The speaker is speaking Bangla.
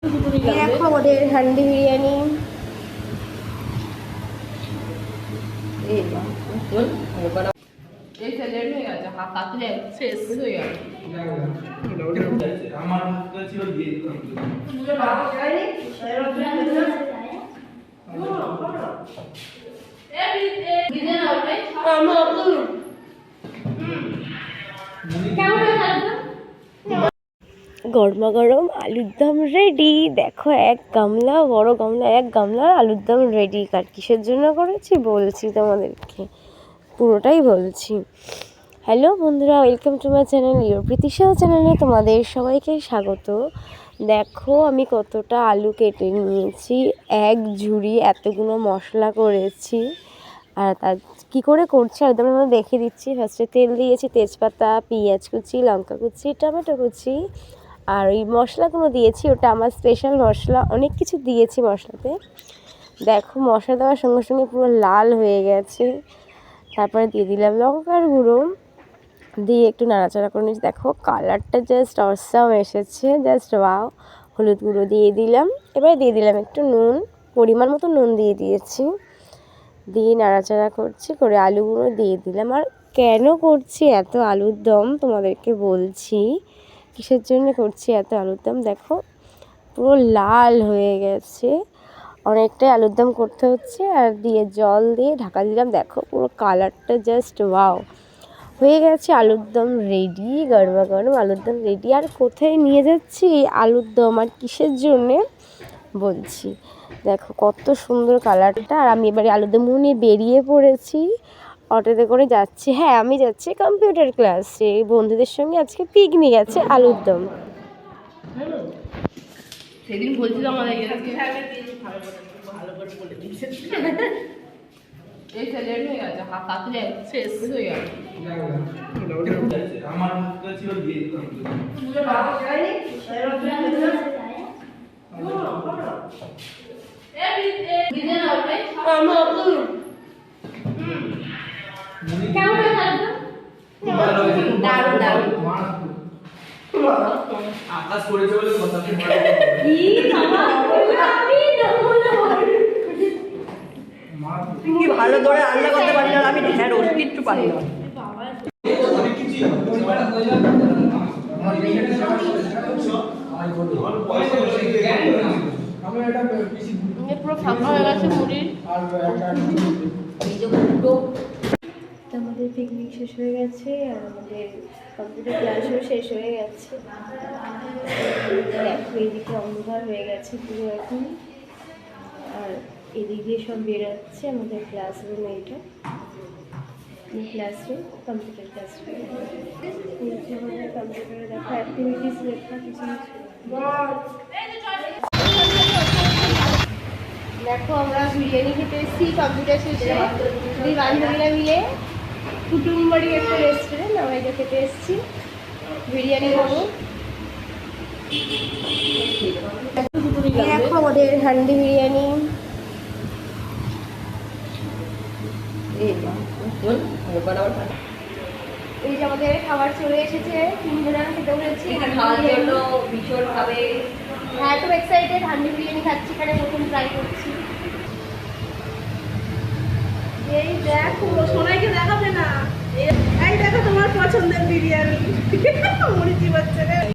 দেখো আমাদের হান্ডি বিরিয়ানি। গরমা গরম আলুর দম রেডি। দেখো এক গামলা, বড় গামলা, এক গামলা আলুর দম রেডি। কার কিসের জন্য করেছি বলছি তোমাদেরকে, পুরোটাই বলছি। হ্যালো বন্ধুরা, welcome to my channel your Pritisha চ্যানেলে তোমাদের সবাইকে স্বাগত। দেখো আমি কতটা আলু কেটে নিয়েছি, এক ঝুড়ি এতগুলো মশলা করেছি। আর তার কী করে করছি একদম আমরা দেখিয়ে দিচ্ছি। ফার্স্টে তেল দিয়েছি, তেজপাতা, পেঁয়াজ কুচি, লঙ্কা কুচি, টমেটো কুচি, আর ওই মশলাগুলো দিয়েছি। ওটা আমার স্পেশাল মশলা, অনেক কিছু দিয়েছি মশলাতে। দেখো মশলা দেওয়ার সঙ্গে সঙ্গে পুরো লাল হয়ে গেছে। তারপরে দিয়ে দিলাম লঙ্কার গুঁড়ো, দিয়ে একটু নাড়াচাড়া করে নিয়েছি। দেখো কালারটা জাস্ট অসাম এসেছে, জাস্ট ওয়াও। হলুদ গুঁড়ো দিয়ে দিলাম, এবারে দিয়ে দিলাম একটু নুন, পরিমাণ মতো নুন দিয়ে দিয়েছি। দিয়ে নাড়াচাড়া করছি, করে আলুগুলো দিয়ে দিলাম। আর কেন করছি এত আলুর দম তোমাদেরকে বলছি, কিসের জন্য করছি এত আলুর দম। দেখো পুরো লাল হয়ে গেছে, অনেকটাই আলুর দম করতে হচ্ছে। আর দিয়ে জল দিয়ে ঢাকা দিলাম। দেখো পুরো কালারটা জাস্ট ওয়াও হয়ে গেছে। আলুর দম রেডি, গরমা গরম আলুর দম রেডি। আর কোথায় নিয়ে যাচ্ছি আলুর দম আর কিসের জন্যে বলছি। দেখো কত সুন্দর কালারটা। আর আমি এবারে আলুর দম নিয়ে বেরিয়ে পড়েছি, অটোতে করে যাচ্ছি। হ্যাঁ আমি যাচ্ছি কম্পিউটার ক্লাসে, বন্ধুদের সঙ্গে আজকে পিকনিক আছে আলুর দম। সেদিন বলছিলাম ভালো করে বলে দিয়েছে। এই লেট হয়ে গেছে, কাকলে শেষ হয়ে গেছে। আমার ছিল দিয়ে দিতাম। আকাশ করেছে বলে কথা কি ভালো করে রান্না করতে পারি না আমি, ঢেঁড়স কিচ্ছু পারি না। পুরো ফাঁকা হয়ে গেছে মুড়ির। আমাদের পিকনিক শেষ হয়ে গেছে, আর আমাদের কম্পিউটার ক্লাসও শেষ হয়ে গেছে। দেখো এদিকে অন্ধকার হয়ে গেছে পুরো এখন। আর এদিক দিয়ে সব বেরোচ্ছে আমাদের ক্লাসরুম। এইটা ক্লাসরুম, কম্পিউটার ক্লাসরুম। আমাদের কম্পিউটারে দেখো অ্যাক্টিভিটিস লেখা কিছু। দেখো আমরা বিরিয়ানি খেতে এসেছি কম্পিউটার শেষে, দুই বান্ধবীরা মিলে। কুটুমবাড়ি একটা রেস্টুরেন্ট, আমরা এটা খেতে এসেছি, বিরিয়ানি খাবো। দেখো আমাদের হান্ডি বিরিয়ানি। এই যে আমাদের খাবার চলে এসেছে, তিনজনের খেতে বলেছি। ভীষণ খাবে, হ্যাঁ খুব এক্সাইটেড। হান্ডি বিরিয়ানি খাচ্ছি, এখানে প্রথম ট্রাই করছি। এই দেখো সোনাইকে দেখাবে না, এই দেখো তোমার পছন্দের বিরিয়ানি। মরিচি বাচ্চা